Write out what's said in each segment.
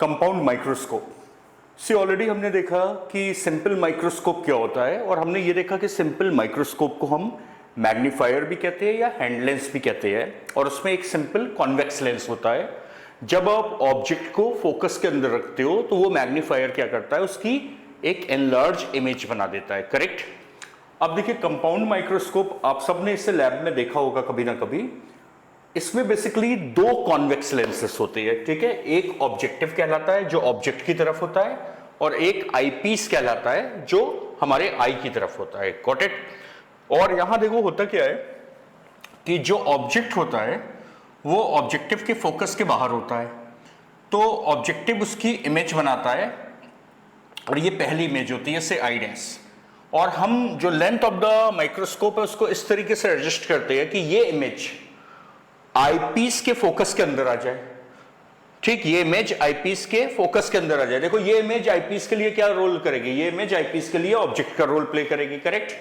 Compound microscope से already हमने देखा कि सिंपल माइक्रोस्कोप क्या होता है, और हमने ये देखा कि सिंपल माइक्रोस्कोप को हम मैग्नीफायर भी कहते हैं या हैंड लेंस भी कहते हैं, और उसमें एक सिंपल कॉन्वेक्स लेंस होता है। जब आप ऑब्जेक्ट को फोकस के अंदर रखते हो तो वो मैग्नीफायर क्या करता है, उसकी एक एनलार्ज इमेज बना देता है। करेक्ट। अब देखिए कंपाउंड माइक्रोस्कोप आप सबने इसे लैब में देखा होगा कभी ना कभी। इसमें बेसिकली दो कॉन्वेक्स लेंसेस होते हैं, ठीक है। एक ऑब्जेक्टिव कहलाता है जो ऑब्जेक्ट की तरफ होता है, और एक आईपीस कहलाता है जो हमारे आई की तरफ होता है। Got it. और यहां देखो होता क्या है कि जो ऑब्जेक्ट होता है वो ऑब्जेक्टिव के फोकस के बाहर होता है, तो ऑब्जेक्टिव उसकी इमेज बनाता है, और ये पहली इमेज होती है से आई डैश। और हम जो लेंथ ऑफ द माइक्रोस्कोप है उसको इस तरीके से एडजस्ट करते हैं कि ये इमेज आईपीस के फोकस के अंदर आ जाए। ठीक, ये इमेज आईपीस के फोकस के अंदर आ जाए। देखो ये इमेज आईपीस के लिए क्या रोल करेगी, ये इमेज आईपीस के लिए ऑब्जेक्ट का रोल प्ले करेगी। करेक्ट।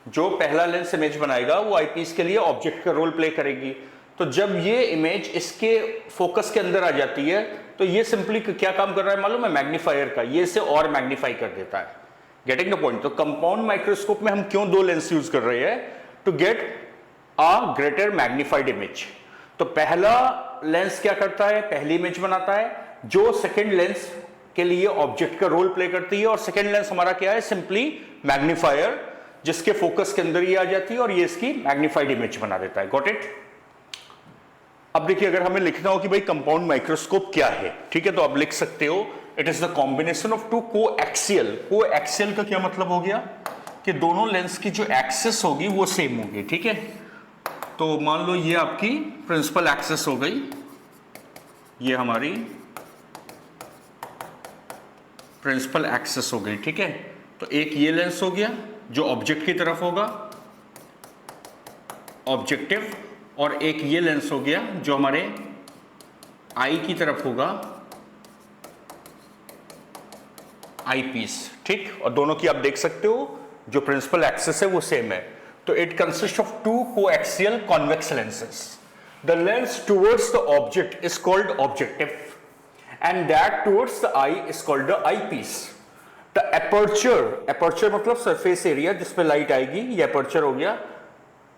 जो पहला लेंस इमेज बनाएगा वो आईपीस के लिए ऑब्जेक्ट का रोल प्ले करेगी। तो जब ये इमेज इसके फोकस के अंदर आ जाती है तो ये सिंपली क्या काम कर रहा है मालूम है, मैग्नीफायर का, ये इसे और मैग्नीफाई कर देता है। Getting the point. तो कंपाउंड माइक्रोस्कोप में हम क्यों दो लेंस यूज कर रहे हैं, to get a greater magnified image. तो पहला लेंस क्या करता है, पहली इमेज बनाता है जो सेकंड लेंस के लिए ऑब्जेक्ट का रोल प्ले करती है, और सेकंड लेंस हमारा क्या है, सिंपली मैग्नीफायर, जिसके फोकस के अंदर ही आ जाती है और ये इसकी मैग्नीफाइड इमेज बना देता है। Got it. अब देखिए अगर हमें लिखना हो कि भाई कंपाउंड माइक्रोस्कोप क्या है, ठीक है, तो आप लिख सकते हो it is the combination of two coaxial. Coaxial का क्या मतलब हो गया कि दोनों लेंस की जो एक्सिस होगी वो सेम होगी। ठीक है, तो मान लो ये आपकी प्रिंसिपल एक्सिस हो गई, ये हमारी प्रिंसिपल एक्सिस हो गई। ठीक है, तो एक ये लेंस हो गया जो ऑब्जेक्ट की तरफ होगा, ऑब्जेक्टिव, और एक ये लेंस हो गया जो हमारे आई की तरफ होगा, आई पीस। ठीक, और दोनों की आप देख सकते हो जो प्रिंसिपल एक्सिस है वो सेम है। तो it consist of two coaxial convex lenses. The lens towards the object is called objective and that towards the eye is called the I piece. The aperture, aperture मतलब surface area जिस पे light आएगी, ये aperture हो गया।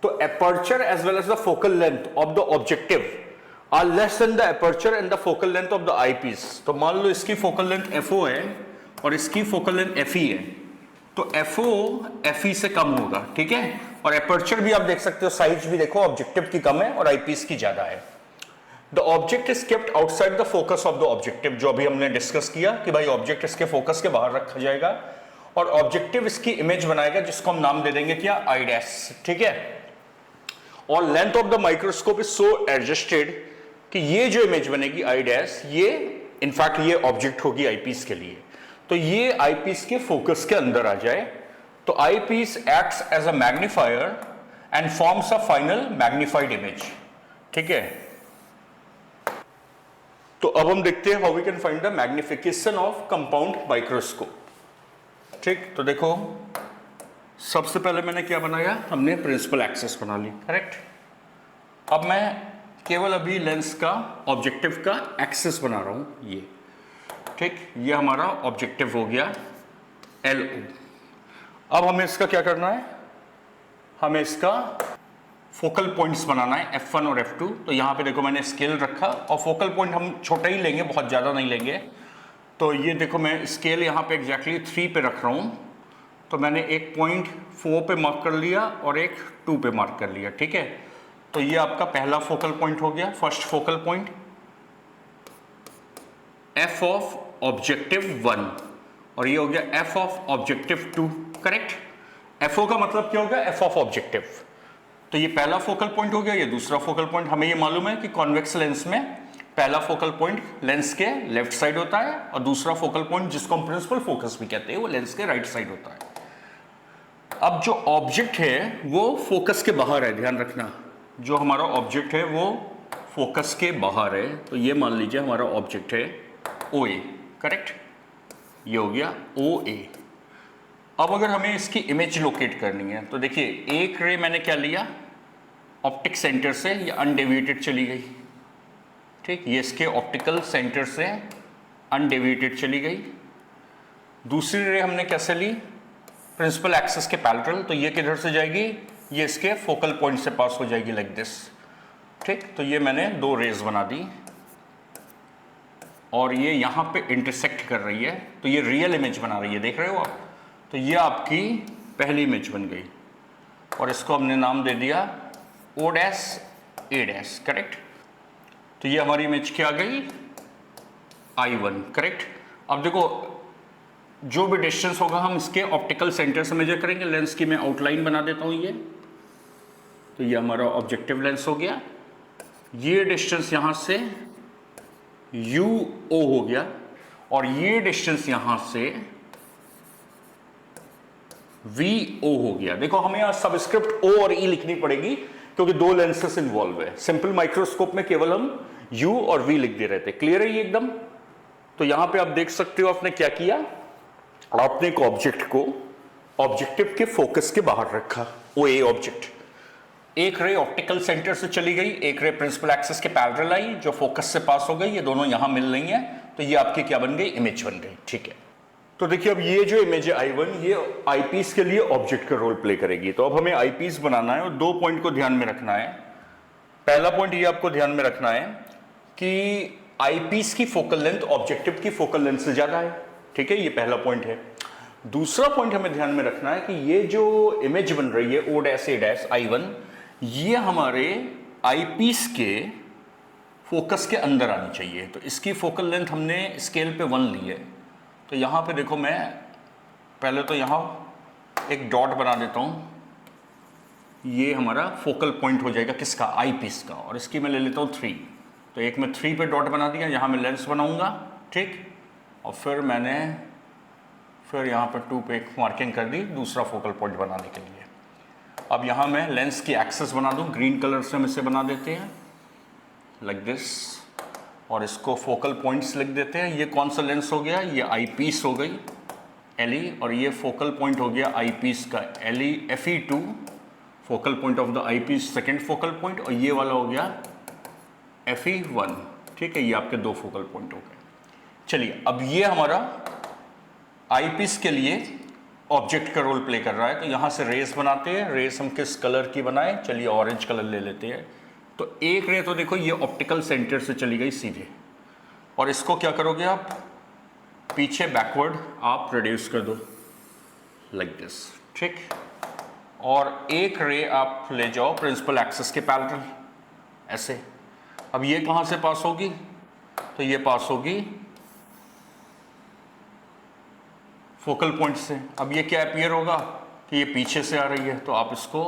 तो aperture as well as the focal length of the objective are less than the aperture and the focal length of the I piece. तो मान लो इसकी फोकल लेंथ FO है और इसकी फोकल लेंथ FE है, तो FO FE से कम होगा। ठीक है, और एपर्चर भी आप देख सकते हो, साइज भी देखो, ऑब्जेक्टिव की कम है और आईपीस की ज्यादा है। The object is kept outside the focus of the objective, जो अभी हमने डिस्कस किया कि भाई ऑब्जेक्ट इसके फोकस के बाहर रखा जाएगा और ऑब्जेक्टिव इसकी इमेज बनाएगा जिसको हम नाम दे देंगे क्या, आई डैश। ठीक है, और length of the microscope is so adjusted कि ये जो इमेज बनेगी आई डैश, ये इनफैक्ट ये ऑब्जेक्ट होगी आईपीस के लिए, तो ये आईपीस के फोकस के अंदर आ जाए। तो eyepiece acts as a magnifier and forms a final magnified image. ठीक है, तो अब हम देखते हैं how we can find the magnification of compound microscope. ठीक, तो देखो सबसे पहले मैंने क्या बनाया, हमने प्रिंसिपल एक्सिस बना ली। करेक्ट। अब मैं केवल अभी लेंस का, ऑब्जेक्टिव का एक्सिस बना रहा हूं ये। ठीक, ये हमारा ऑब्जेक्टिव हो गया LO। अब हमें इसका क्या करना है, हमें इसका फोकल पॉइंट्स बनाना है F1 और F2। तो यहाँ पे देखो मैंने स्केल रखा, और फोकल पॉइंट हम छोटा ही लेंगे, बहुत ज़्यादा नहीं लेंगे। तो ये देखो मैं स्केल यहाँ पे एग्जैक्टली 3 पे रख रहा हूँ। तो मैंने एक पॉइंट 4 पे मार्क कर लिया और एक 2 पे मार्क कर लिया। ठीक है, तो ये आपका पहला फोकल पॉइंट हो गया, first focal point F of objective 1, और ये हो गया F of objective 2। Correct. FO का मतलब क्या होगा, F ऑफ ऑब्जेक्टिव। तो ये पहला फोकल पॉइंट हो गया, ये दूसरा फोकल पॉइंट। हमें ये मालूम है कि कॉन्वेक्स लेंस में पहला फोकल पॉइंट लेंस के लेफ्ट साइड होता है, और दूसरा फोकल पॉइंट जिसको हम प्रिंसिपल फोकस भी कहते हैं वो लेंस के राइट साइड होता है। अब जो ऑब्जेक्ट है वो फोकस के बाहर है, ध्यान रखना, जो हमारा ऑब्जेक्ट है वो फोकस के बाहर है। तो ये मान लीजिए हमारा ऑब्जेक्ट है OA। करेक्ट, ये हो गया OA। अब अगर हमें इसकी इमेज लोकेट करनी है तो देखिए एक रे मैंने क्या लिया, ऑप्टिक सेंटर से ये अनडेविएटेड चली गई। ठीक, ये इसके ऑप्टिकल सेंटर से अनडेविएटेड चली गई। दूसरी रे हमने कैसे ली, प्रिंसिपल एक्सिस के पैरेलल, तो ये किधर से जाएगी, ये इसके फोकल पॉइंट से पास हो जाएगी लाइक दिस। ठीक, तो ये मैंने दो रेज बना दी और ये यहाँ पे इंटरसेक्ट कर रही है, तो ये रियल इमेज बना रही है, देख रहे हो आप। तो ये आपकी पहली इमेज बन गई और इसको हमने नाम दे दिया O dash A dash, correct. तो ये हमारी इमेज क्या आ गई, I1, करेक्ट। अब देखो जो भी डिस्टेंस होगा हम इसके ऑप्टिकल सेंटर से मेजर करेंगे। लेंस की मैं आउटलाइन बना देता हूं ये, तो ये हमारा ऑब्जेक्टिव लेंस हो गया। ये डिस्टेंस यहां से UO हो गया और ये डिस्टेंस यहां से VO हो गया। देखो हमें यहां सबस्क्रिप्ट O और E लिखनी पड़ेगी क्योंकि दो लेंसेस इन्वॉल्व है। सिंपल माइक्रोस्कोप में केवल हम U और V लिख दे रहे थे। क्लियर है ये एकदम। तो यहां पे आप देख सकते हो आपने क्या किया, आपने एक ऑब्जेक्ट को ऑब्जेक्टिव के फोकस के बाहर रखा, वो ए ऑब्जेक्ट। एक रे ऑप्टिकल सेंटर से चली गई, एक रे प्रिंसिपल एक्सिस के पैरेलल आई जो फोकस से पास हो गई, ये दोनों यहां मिल रही हैं, तो ये आपकी क्या बन गई, इमेज बन गई। ठीक है, तो देखिए अब ये जो इमेज है I1, ये आईपीस के लिए ऑब्जेक्ट का रोल प्ले करेगी। तो अब हमें आईपीस बनाना है और दो पॉइंट को ध्यान में रखना है। पहला पॉइंट ये आपको ध्यान में रखना है कि आईपीस की फोकल लेंथ ऑब्जेक्टिव की फोकल लेंथ से ज्यादा है। ठीक है, ये पहला पॉइंट है। दूसरा पॉइंट हमें ध्यान में रखना है कि ये जो इमेज बन रही है O dash A dash I1, ये हमारे आईपीस के फोकस के अंदर आनी चाहिए। तो इसकी फोकल लेंथ हमने स्केल पे 1 ली है। तो यहाँ पे देखो, मैं पहले तो यहाँ एक डॉट बना देता हूँ, ये हमारा फोकल पॉइंट हो जाएगा किसका, आईपीस का, और इसकी मैं ले लेता हूँ 3। तो एक मैं 3 पे डॉट बना दिया, यहाँ मैं लेंस बनाऊंगा। ठीक, और फिर मैंने यहाँ पर 2 पे एक मार्किंग कर दी दूसरा फोकल पॉइंट बनाने के लिए। अब यहाँ मैं लेंस की एक्सेस बना दूँ, ग्रीन कलर से हम इसे बना देते हैं लाइक दिस, और इसको फोकल पॉइंट्स लिख देते हैं। ये कौन सा लेंस हो गया, ये आईपीस हो गई LE, और ये फोकल पॉइंट हो गया आईपीस का LE FE2, focal point of the eyepiece second focal point, और ये वाला हो गया FE1। ठीक है, ये आपके दो फोकल पॉइंट हो गए। चलिए, अब ये हमारा आईपीस के लिए ऑब्जेक्ट का रोल प्ले कर रहा है। तो यहाँ से रेस बनाते हैं। रेस हम किस कलर की बनाएं, चलिए ऑरेंज कलर ले लेते हैं। तो एक रे तो देखो ये ऑप्टिकल सेंटर से चली गई सीधे, और इसको क्या करोगे आप, पीछे बैकवर्ड आप रिड्यूस कर दो लाइक दिस। ठीक, और एक रे आप ले जाओ प्रिंसिपल एक्सिस के पैरेलल ऐसे। अब ये कहाँ से पास होगी, तो ये पास होगी फोकल पॉइंट से। अब ये क्या अपीयर होगा कि ये पीछे से आ रही है, तो आप इसको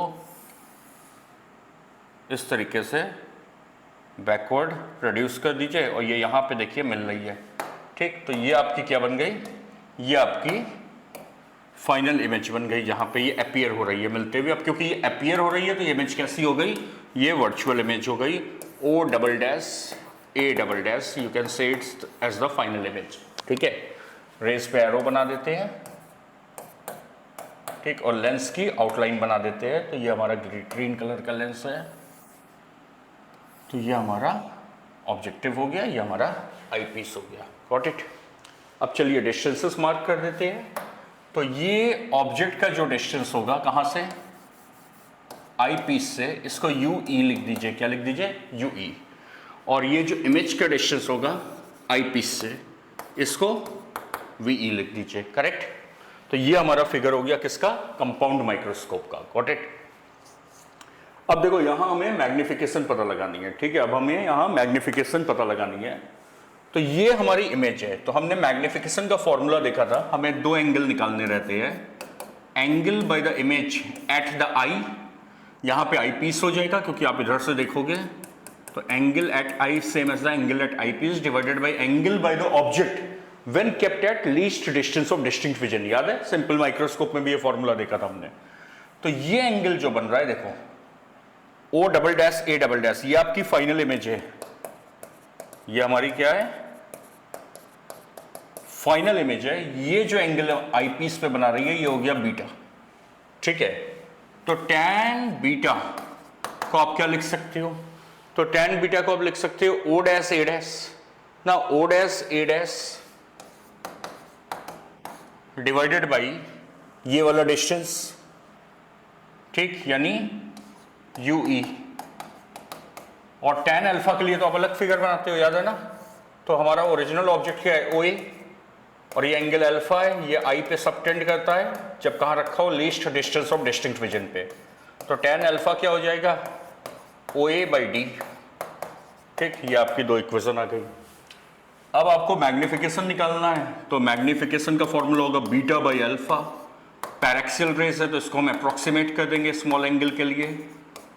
इस तरीके से बैकवर्ड रिड्यूस कर दीजिए, और ये यहाँ पे देखिए मिल रही है। ठीक, तो ये आपकी क्या बन गई, ये आपकी फाइनल इमेज बन गई, जहाँ पे ये अपीयर हो रही है मिलते हुए। अब क्योंकि ये अपीयर हो रही है तो ये इमेज कैसी हो गई, ये वर्चुअल इमेज हो गई, O double dash A double dash, you can say it's as the final image. ठीक है, रेस पे एरो बना देते हैं। ठीक, और लेंस की आउटलाइन बना देते हैं। तो ये हमारा ग्रीन कलर का लेंस है, तो ये हमारा ऑब्जेक्टिव हो गया, ये हमारा आईपीस हो गया। Got it. अब चलिए डिस्टेंसेस मार्क कर देते हैं। तो ये ऑब्जेक्ट का जो डिस्टेंस होगा कहाँ से, आईपीस से, इसको UE लिख दीजिए। क्या लिख दीजिए, UE। और ये जो इमेज का डिस्टेंस होगा आईपीस से, इसको VE लिख दीजिए। करेक्ट। तो ये हमारा फिगर हो गया किसका, कंपाउंड माइक्रोस्कोप का। Got it. अब देखो यहां हमें मैग्निफिकेशन पता लगानी है। ठीक है, अब हमें यहां मैग्निफिकेशन पता लगानी है। तो ये हमारी इमेज है। तो हमने मैग्निफिकेशन का फॉर्मूला देखा था, हमें दो एंगल निकालने रहते हैं। Angle by the image at the eye, यहां पे आई पीस हो जाएगा क्योंकि आप इधर से देखोगे। तो angle at eye same as the angle at eyepiece divided by angle by the object when kept at least distance of distinct vision. याद है, सिंपल माइक्रोस्कोप में भी ये फॉर्मूला देखा था हमने। तो ये एंगल जो बन रहा है देखो, O double dash A double dash, ये आपकी फाइनल इमेज है। ये हमारी क्या है, फाइनल इमेज है। ये जो एंगल आई पीस पे बना रही है ये हो गया बीटा। ठीक है, तो tan बीटा को आप क्या लिख सकते हो, तो tan बीटा को आप लिख सकते हो O डैश A डैश ना, O dash A dash divided by ये वाला डिस्टेंस, ठीक, यानी UE। और tan अल्फा के लिए तो आप अलग फिगर बनाते हो, याद है ना। तो हमारा ओरिजिनल ऑब्जेक्ट क्या है, OA, और ये एंगल अल्फा है, ये I पे सबटेंड करता है जब कहाँ रखा हो, least distance of distinct vision पे। तो tan अल्फा क्या हो जाएगा, OA/D, ठीक। ये आपकी दो इक्वेशन आ गई। अब आपको मैग्निफिकेशन निकालना है, तो मैग्निफिकेशन का फॉर्मूला होगा β/अल्फा। पैरेक्सियल रेस है तो इसको हम अप्रोक्सीमेट कर देंगे स्मॉल एंगल के लिए,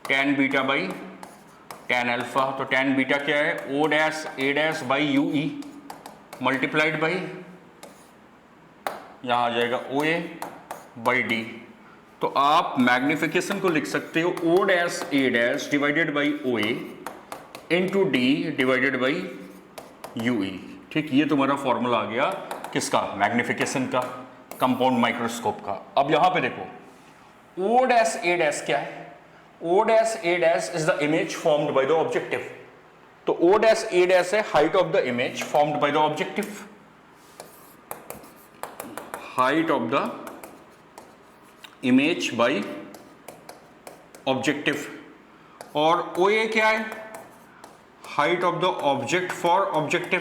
tan β/tan अल्फा। तो tan बीटा क्या है, O'A' UE मल्टीप्लाइड बाई, यहाँ आ जाएगा OA/D। तो आप मैग्निफिकेशन को लिख सकते हो O'A' divided by OA into D divided by UE, ठीक। ये तुम्हारा फॉर्मूला आ गया किसका, मैग्निफिकेशन का, कंपाउंड माइक्रोस्कोप का। अब यहां पे देखो O'A' क्या है, O'A' is the image formed by the objective. तो O'A' है height of the image formed by the objective, height of the image by objective. और OA क्या है, height of the object for objective.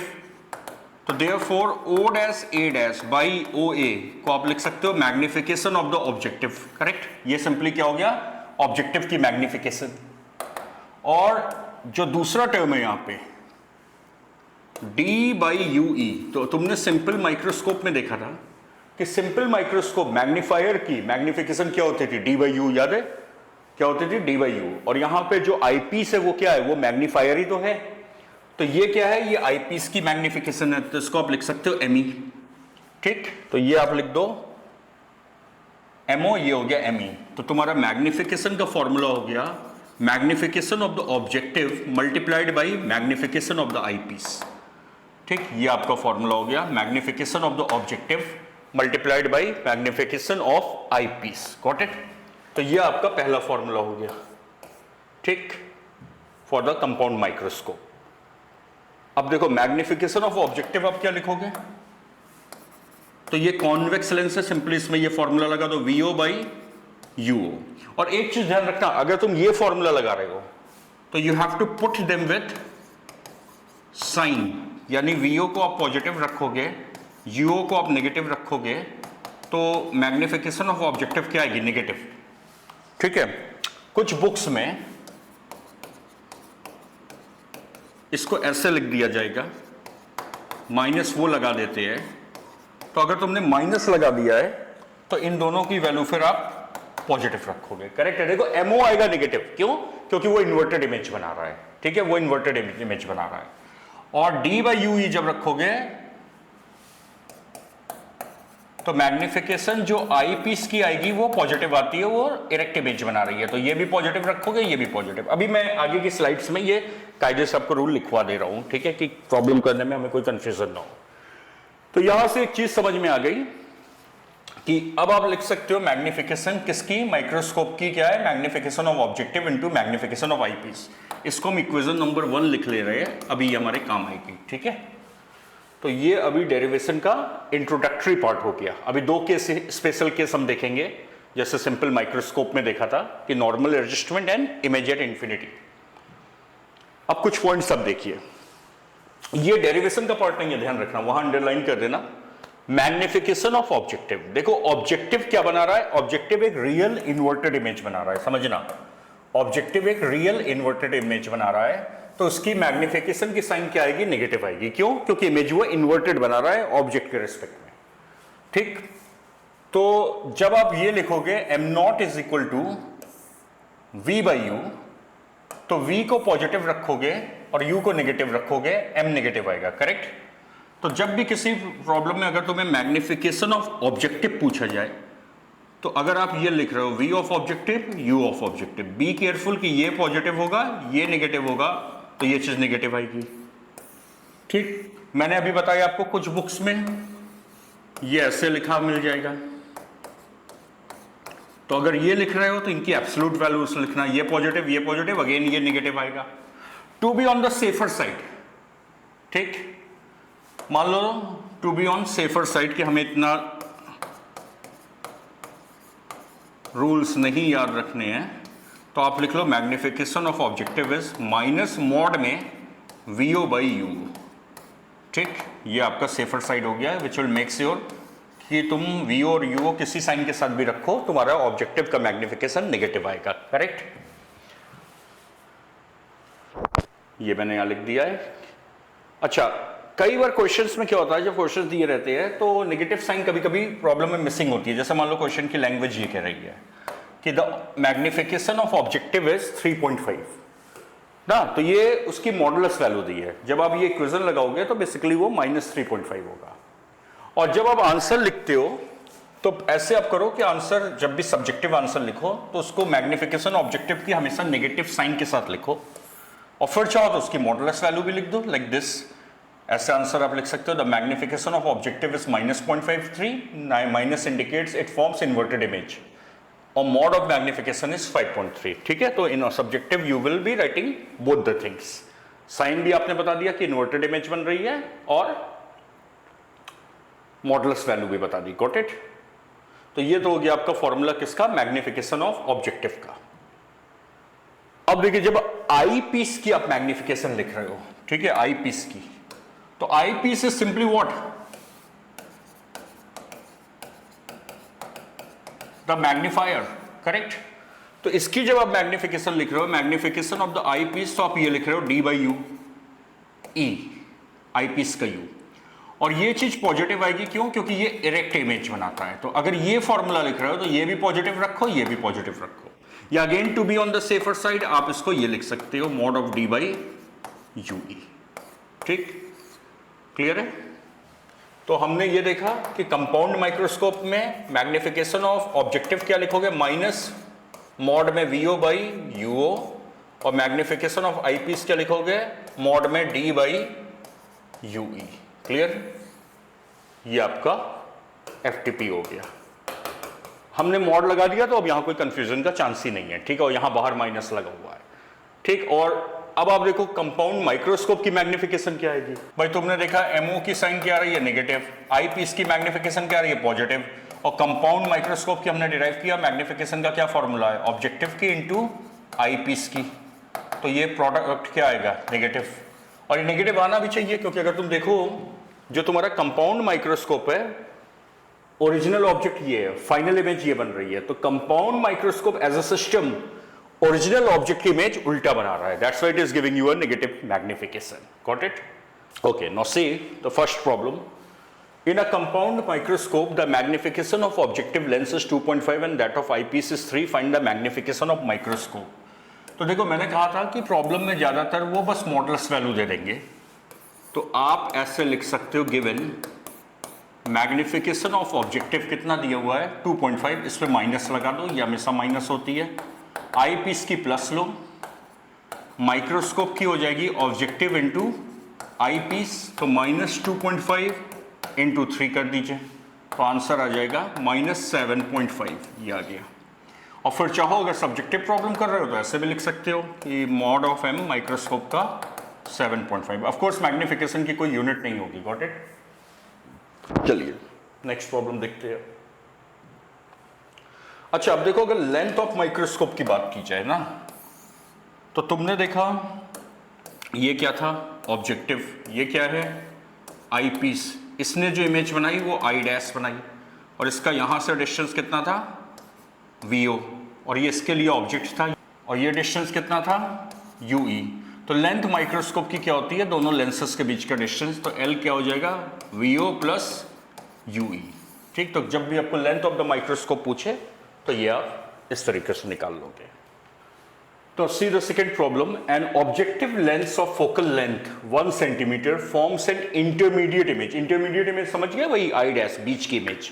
तो therefore O'A' by OA को आप लिख सकते हो magnification of the objective, correct. ये सिंपली क्या हो गया, ऑब्जेक्टिव की मैग्निफिकेशन। और जो दूसरा टर्म है यहां पे D/UE, तो तुमने सिंपल माइक्रोस्कोप में देखा था कि सिंपल माइक्रोस्कोप मैग्नीफायर की मैग्निफिकेशन क्या होती थी, D/U, याद है क्या होती थी, D/U। और यहां पे जो आईपीस है वो क्या है, वो मैग्नीफायर ही तो है। तो ये क्या है, ये आईपीस की मैग्निफिकेशन है, तो इसको आप लिख सकते हो ME, ठीक। तो ये आप लिख दो MO, ये हो गया ME। तो तुम्हारा मैग्निफिकेशन का फॉर्मूला हो गया magnification of the objective multiplied by magnification of the eyepiece, ठीक। ये आपका फॉर्मूला हो गया magnification of the objective multiplied by magnification of eyepiece, got it. तो ये आपका पहला फॉर्मूला हो गया, ठीक, फॉर द कंपाउंड माइक्रोस्कोप। अब देखो मैग्निफिकेशन ऑफ ऑब्जेक्टिव आप क्या लिखोगे, तो ये कॉन्वेक्स लेंस है, सिंपली इसमें ये फॉर्मूला लगा दो VO/UO। और एक चीज ध्यान रखना, अगर तुम ये फॉर्मूला लगा रहे हो तो you have to put them with sign, यानी VO को आप पॉजिटिव रखोगे, UO को आप नेगेटिव रखोगे, तो मैग्निफिकेशन ऑफ ऑब्जेक्टिव क्या आएगी, नेगेटिव, ठीक है। कुछ बुक्स में इसको ऐसे लिख दिया जाएगा, माइनस वो लगा देते हैं। तो अगर तुमने माइनस लगा दिया है तो इन दोनों की वैल्यू फिर आप पॉजिटिव रखोगे, करेक्ट है। देखो MO आएगा नेगेटिव, क्यों, क्योंकि वो इन्वर्टेड इमेज बना रहा है, ठीक है, वो इन्वर्टेड इमेज बना रहा है। और D/UE जब रखोगे तो मैग्निफिकेशन जो आई पीस की आएगी वो पॉजिटिव आती है, वो इरेक्ट इमेज बना रही है, तो ये भी पॉजिटिव रखोगे, ये भी पॉजिटिव। अभी मैं आगे की स्लाइड्स में ये कायदे से आपको रूल लिखवा दे रहा हूं, ठीक है, कि प्रॉब्लम करने में हमें कोई कंफ्यूजन ना हो। तो यहां से एक चीज समझ में आ गई कि अब आप लिख सकते हो मैग्निफिकेशन किसकी, माइक्रोस्कोप की क्या है, magnification of objective into magnification of eyepiece. इसको हम इक्वेशन नंबर 1 लिख ले रहे हैं, अभी ये हमारे काम आएगी, ठीक है। तो ये अभी डेरिवेशन का इंट्रोडक्टरी पार्ट हो गया। अभी दो केस, स्पेशल केस हम देखेंगे, जैसे सिंपल माइक्रोस्कोप में देखा था कि normal adjustment and image at infinity. अब कुछ पॉइंट्स अब देखिए, ये डेरिवेशन का पार्ट नहीं है, ध्यान रखना, वहां अंडरलाइन कर देना। मैग्निफिकेशन ऑफ ऑब्जेक्टिव, देखो ऑब्जेक्टिव क्या बना रहा है, ऑब्जेक्टिव एक रियल इन्वर्टेड इमेज बना रहा है, समझना, ऑब्जेक्टिव एक रियल इन्वर्टेड इमेज बना रहा है, तो उसकी मैग्निफिकेशन की साइन क्या आएगी, नेगेटिव आएगी, क्यों, क्योंकि इमेज वो इन्वर्टेड बना रहा है ऑब्जेक्ट के रिस्पेक्ट में, ठीक। तो जब आप ये लिखोगे m0 is equal to V/U, तो V को पॉजिटिव रखोगे और U को नेगेटिव रखोगे, M नेगेटिव आएगा, करेक्ट। तो जब भी किसी प्रॉब्लम में अगर तुम्हें मैग्निफिकेशन ऑफ ऑब्जेक्टिव पूछा जाए, तो अगर आप ये लिख रहे हो V of objective, U of objective, be careful कि ये पॉजिटिव होगा, ये नेगेटिव होगा, तो ये चीज नेगेटिव आएगी, ठीक। मैंने अभी बताया आपको कुछ बुक्स में ये ऐसे लिखा मिल जाएगा, तो अगर ये लिख रहे हो तो इनकी एब्सोल्यूट वैल्यूज लिखना, ये पॉजिटिव, अगेन ये नेगेटिव आएगा, to be on the safer side, ठीक। मान लो to be on safer side कि हमें इतना रूल्स नहीं याद रखने हैं तो आप लिख लो magnification of objective is minus mod में वीओ बाई यू। ठीक, ये आपका सेफर साइड हो गया है, विच विल मेक श्योर कि तुम वीओ और यूओ किसी साइन के साथ भी रखो, तुम्हारा ऑब्जेक्टिव का मैग्निफिकेशन नेगेटिव आएगा। करेक्ट, ये मैंने यहां लिख दिया है। अच्छा, कई बार क्वेश्चंस में क्या होता है, जब क्वेश्चंस दिए रहते हैं तो नेगेटिव साइन कभी कभी प्रॉब्लम में मिसिंग होती है। जैसे मान लो क्वेश्चन की लैंग्वेज ये कह रही है कि the magnification of objective is 3.5 ना, तो ये उसकी मॉडुलस वैल्यू दी है। जब आप ये इक्वेशन लगाओगे तो बेसिकली वो -3.5 होगा। और जब आप आंसर लिखते हो तो ऐसे आप करो कि आंसर जब भी सब्जेक्टिव आंसर लिखो तो उसको मैग्निफिकेशन ऑब्जेक्टिव की हमेशा नेगेटिव साइन के साथ लिखो, और फिर चाहो तो उसकी मॉडुलस वैल्यू भी लिख दो, लाइक दिस। ऐसे आंसर आप लिख सकते हो the magnification of objective is -0.53, minus indicates it forms inverted image, और मॉड ऑफ मैग्निफिकेशन इज 5.3। ठीक है, तो in subjective you will be writing both the things. Sign भी आपने बता दिया कि इन्वर्टेड इमेज बन रही है, और मॉडुलस वैल्यू भी बता दी। Got it? तो ये तो हो गया आपका फॉर्मूला किसका, मैग्निफिकेशन ऑफ ऑब्जेक्टिव का। अब देखिए, जब आई पीस की आप मैग्निफिकेशन लिख रहे हो, ठीक है, आई पीस की, तो आई piece is simply what, the magnifier. Correct, तो इसकी जब आप मैग्निफिकेशन लिख रहे हो, magnification of the I piece, तो आप ये लिख रहे हो D by U, E eye piece का यू, और ये चीज पॉजिटिव आएगी। क्यों? क्योंकि ये इरेक्ट इमेज बनाता है। तो अगर ये फॉर्मूला लिख रहे हो तो ये भी पॉजिटिव रखो, ये भी पॉजिटिव रखो, या again to be on the safer side आप इसको ये लिख सकते हो mod of D by U E. ठीक, क्लियर है? तो हमने ये देखा कि कंपाउंड माइक्रोस्कोप में मैग्निफिकेशन ऑफ ऑब्जेक्टिव क्या लिखोगे, माइनस मॉड में वीओ बाई यूओ, और मैग्निफिकेशन ऑफ आई पीस क्या लिखोगे, मॉड में डी बाई यूई। क्लियर? ये आपका एफटीपी हो गया। हमने मॉड लगा दिया तो अब यहां कोई कंफ्यूजन का चांस ही नहीं है। ठीक है, और यहां बाहर माइनस लगा हुआ है। ठीक, और अब आप देखो कंपाउंड माइक्रोस्कोप की मैग्निफिकेशन क्या आएगी। भाई तुमने देखा एमओ की साइन क्या आ रही है, नेगेटिव, आई पीस की मैग्निफिकेशन क्या आ रही है, पॉजिटिव, और कंपाउंड माइक्रोस्कोप की हमने डिराइव किया मैग्निफिकेशन का क्या फॉर्मूला है, ऑब्जेक्टिव की इंटू आई पीस की। तो ये प्रोडक्ट क्या आएगा, नेगेटिव, और ये नेगेटिव आना भी चाहिए, क्योंकि अगर तुम देखो जो तुम्हारा कंपाउंड माइक्रोस्कोप है, ओरिजिनल ऑब्जेक्ट ये है, फाइनल इमेज ये बन रही है, तो compound microscope as a system original object की इमेज उल्टा बना रहा है, that's why it is giving you a negative magnification. Got it? Okay, now see the first problem. In a compound microscope, the magnification of objective lens is 2.5 and that of eyepiece is 3. Find the magnification of microscope. तो देखो मैंने कहा था कि problem में ज़्यादातर वो बस मॉडुलस वैल्यू दे देंगे, तो आप ऐसे लिख सकते हो गिवन मैग्निफिकेशन ऑफ ऑब्जेक्टिव कितना दिया हुआ है 2.5, इस पर माइनस लगा दो, ये हमेशा माइनस होती है, आई पीस की प्लस लो, माइक्रोस्कोप की हो जाएगी ऑब्जेक्टिव इंटू आई पीस, तो -2.5 इंटू 3 कर दीजिए, तो आंसर आ जाएगा -7.5, ये आ गया। और फिर चाहो अगर सब्जेक्टिव प्रॉब्लम कर रहे हो तो ऐसे भी लिख सकते हो कि मॉड ऑफ एम माइक्रोस्कोप का 7.5। ऑफ कोर्स मैग्निफिकेशन की कोई यूनिट नहीं होगी। Got it? चलिए नेक्स्ट प्रॉब्लम देखते हैं। अच्छा, अब देखो अगर लेंथ ऑफ माइक्रोस्कोप की बात की जाए ना, तो तुमने देखा ये क्या था, ऑब्जेक्टिव, ये क्या है, आई पीस, इसने जो इमेज बनाई वो आई डैश बनाई, और इसका यहां से डिस्टेंस कितना था, वीओ, और ये इसके लिए ऑब्जेक्ट था, और ये डिस्टेंस कितना था, यूई। तो लेंथ माइक्रोस्कोप की क्या होती है, दोनों लेंसेस के बीच का डिस्टेंस, तो एल क्या हो जाएगा, वीओ प्लस यूई। ठीक, तो जब भी आपको लेंथ ऑफ द माइक्रोस्कोप पूछे तो ये आप इस तरीके से निकाल लोगे। तो see the second problem, an objective lens of focal length 1 centimetre forms an intermediate image. Intermediate image समझ गया, वही आई डैश, बीच की इमेज,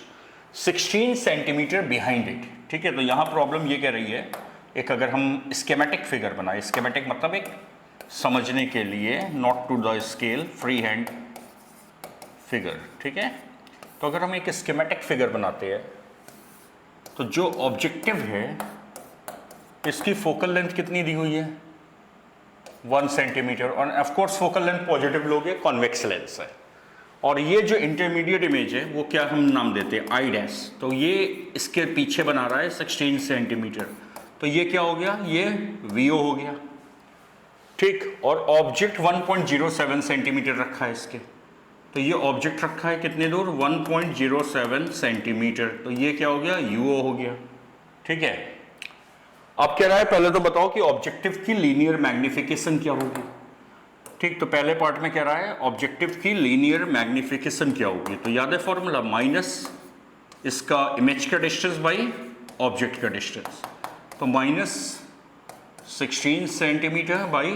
16 सेंटीमीटर बिहाइंड इट। ठीक है, तो यहां प्रॉब्लम ये कह रही है, एक अगर हम स्केमेटिक फिगर बनाए, स्केमेटिक मतलब एक समझने के लिए, not to the scale, free hand figure. ठीक है, तो अगर हम एक स्केमेटिक फिगर बनाते हैं तो जो ऑब्जेक्टिव है इसकी फोकल लेंथ कितनी दी हुई है, 1 सेंटीमीटर, और of course focal length positive लोगे, कॉन्वेक्स लेंस है, और ये जो इंटरमीडिएट इमेज है वो क्या हम नाम देते हैं आई डैश। तो ये इसके पीछे बना रहा है 16 सेंटीमीटर, तो ये क्या हो गया, ये वीओ हो गया, ठीक। और ऑब्जेक्ट 1.07 सेंटीमीटर रखा है इसके, तो ये ऑब्जेक्ट रखा है कितने दूर, 1.07 सेंटीमीटर, तो ये क्या हो गया, यूओ हो गया, ठीक है। अब कह रहा है पहले तो बताओ कि ऑब्जेक्टिव की लीनियर मैग्निफिकेशन क्या होगी, ठीक। तो पहले पार्ट में कह रहा है ऑब्जेक्टिव की लीनियर मैग्निफिकेशन क्या होगी, तो याद है फॉर्मूला, माइनस इसका इमेज का डिस्टेंस बाई ऑब्जेक्ट का डिस्टेंस, तो minus 16 centimetre by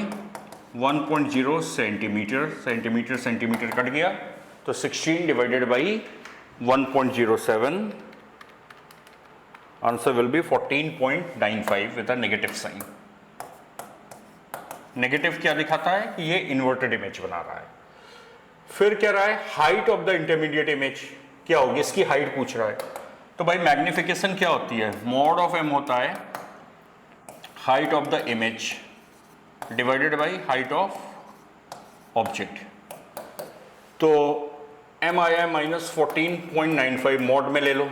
1.0 centimetre, centimetre centimetre cut गया, तो 16 divided by 1.07, answer will be 14.95 with a negative sign. Negative क्या दिखाता है कि ये इन्वर्टेड इमेज बना रहा है। फिर कह रहा है height of the intermediate image क्या होगी, इसकी हाइट पूछ रहा है। तो भाई मैग्निफिकेशन क्या होती है, मॉड ऑफ एम होता है height of the image divided by height of object, तो एम आया माइनस 14.95, मॉड में ले लो।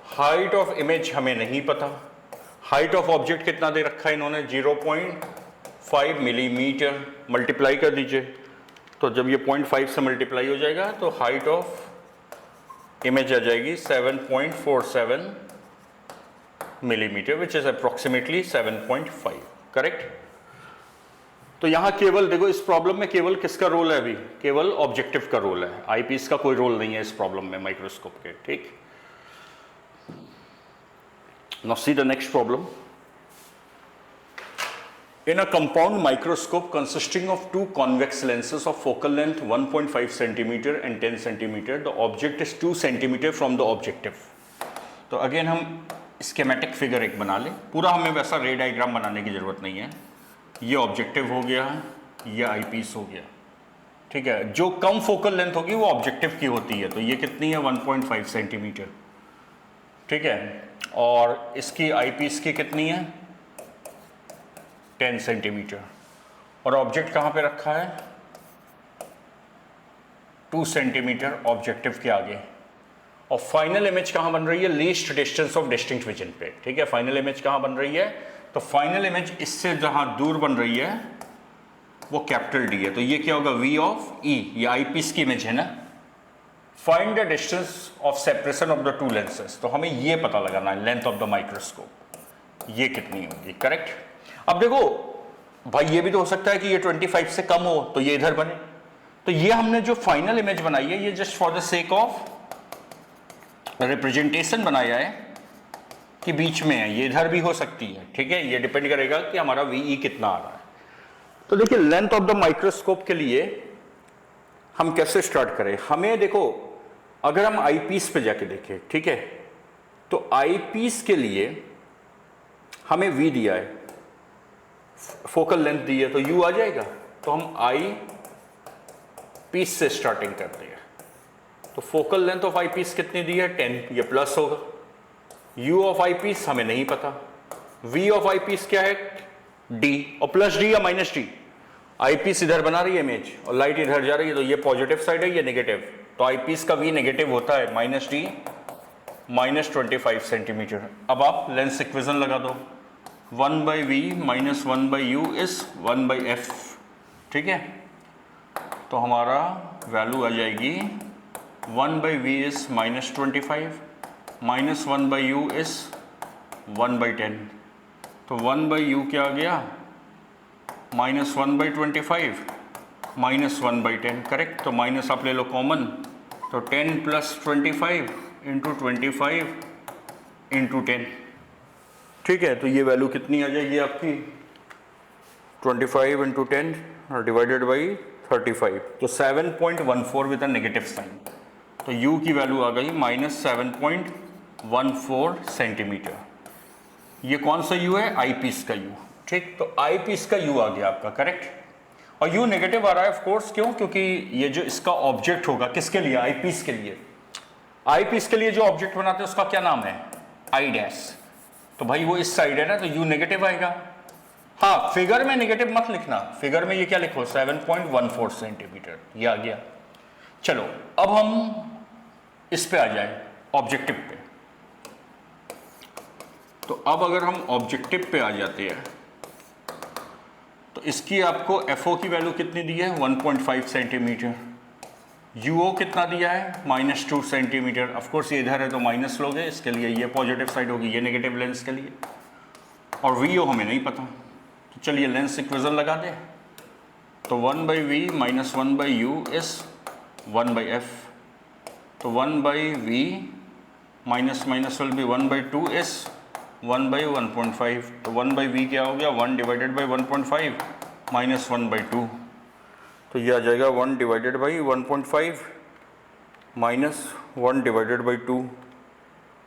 हाइट ऑफ इमेज हमें नहीं पता, हाइट ऑफ ऑब्जेक्ट कितना दे रखा है इन्होंने, 0.5 मिलीमीटर, मल्टीप्लाई कर दीजिए, तो जब ये 0.5 से मल्टीप्लाई हो जाएगा तो हाइट ऑफ इमेज आ जाएगी 7.47 millimetre, which is approximately 7.5, correct. तो यहां केवल देखो इस प्रॉब्लम में केवल किसका रोल है, अभी केवल ऑब्जेक्टिव का रोल है, आईपीस का कोई रोल नहीं है इस प्रॉब्लम में माइक्रोस्कोप के, ठीक। Now see the next problem. In a compound microscope consisting of two convex lenses of focal length 1.5 centimeter and 10 centimeter, the object is 2 centimeter from the objective। तो again हम schematic figure एक बना लें, पूरा हमें वैसा रे डायग्राम बनाने की जरूरत नहीं है। ये ऑब्जेक्टिव हो गया, ये आईपीस हो गया, ठीक है। जो कम फोकल लेंथ होगी वो ऑब्जेक्टिव की होती है, तो ये कितनी है 1.5 सेंटीमीटर, ठीक है। और इसकी आईपीस की कितनी है 10 सेंटीमीटर, और ऑब्जेक्ट कहाँ पे रखा है 2 सेंटीमीटर ऑब्जेक्टिव के आगे, और फाइनल इमेज कहाँ बन रही है, least distance of distinct vision पे, ठीक है। फाइनल इमेज कहाँ बन रही है, तो फाइनल इमेज इससे जहाँ दूर बन रही है वो कैपिटल डी है, तो ये क्या होगा वी ऑफ ई, ये आईपीस की इमेज है ना। Find the distance of separation of the two lenses, तो हमें ये पता लगाना है लेंथ ऑफ द माइक्रोस्कोप ये कितनी होगी, करेक्ट। अब देखो भाई ये भी तो हो सकता है कि ये 25 से कम हो तो ये इधर बने, तो ये हमने जो फाइनल इमेज बनाई है ये just for the sake of representation बनाया है कि बीच में है, ये इधर भी हो सकती है, ठीक है। ये डिपेंड करेगा कि हमारा वीई कितना आ रहा है। तो देखिए लेंथ ऑफ द माइक्रोस्कोप के लिए हम कैसे स्टार्ट करें, हमें देखो अगर हम आईपीस पे जाके देखें, ठीक है, तो आईपीस के लिए हमें वी दिया है, फोकल लेंथ दी है, तो यू आ जाएगा, तो हम आई पीस से स्टार्टिंग करते हैं। तो focal length of eyepiece कितनी दी है 10, ये प्लस होगा। यू ऑफ आई पीस हमें नहीं पता, वी ऑफ आई पीस क्या है डी, और प्लस डी या माइनस डी, आई पीस इधर बना रही है इमेज और लाइट इधर जा रही है, तो ये पॉजिटिव साइड है, ये नेगेटिव, तो आई पीस का वी नेगेटिव होता है, माइनस डी माइनस 25 सेंटीमीटर। अब आप लेंस इक्वेशन लगा दो, 1/v minus 1/u is 1/f, ठीक है। तो हमारा वैल्यू आ जाएगी 1/v is minus 25 minus 1/u is 1/10, तो 1/u क्या आ गया माइनस 1/25 माइनस 1/10, करेक्ट। तो माइनस आप ले लो कॉमन, तो 10 प्लस 25 इंटू 25 इंटू 10, ठीक है। तो ये वैल्यू कितनी आ जाएगी आपकी 25 इंटू 10 डिवाइडेड बाई 35, तो 7.14 विद अ नेगेटिव साइन, तो u की वैल्यू आ गई माइनस 7.14 सेंटीमीटर। ये कौन सा u है आई पीस का u, ठीक। तो आई पीस का u आ गया आपका, करेक्ट। और u नेगेटिव आ रहा है ऑफ कोर्स, क्यों, क्योंकि ये जो इसका ऑब्जेक्ट होगा किसके लिए, आई पीस के लिए, आई पीस के लिए जो ऑब्जेक्ट बनाते हैं उसका क्या नाम है आई डैश, तो भाई वो इस साइड है ना, तो u नेगेटिव आएगा। हाँ फिगर में नेगेटिव मत लिखना, फिगर में ये क्या लिखो 7.14 सेंटीमीटर, ये आ गया। चलो अब हम इस पे आ जाए, ऑब्जेक्टिव पे। तो अब अगर हम ऑब्जेक्टिव पे आ जाते हैं तो इसकी आपको FO की वैल्यू कितनी दी है, 1.5 सेंटीमीटर। UO कितना दिया है, -2 सेंटीमीटर। ऑफकोर्स ये इधर है तो माइनस लोगे, इसके लिए ये पॉजिटिव साइड होगी, ये नेगेटिव लेंस के लिए। और VO हमें नहीं पता, तो चलिए लेंस इक्वेशन लगा दे। तो 1/V minus 1/U is 1/F। तो 1/V minus minus will be 1/2 is 1/1.5। तो 1/V क्या हो गया, 1 डिवाइडेड बाई 1.5 माइनस 1/2। तो ये आ जाएगा 1 divided by 1.5 minus 1 divided by 2,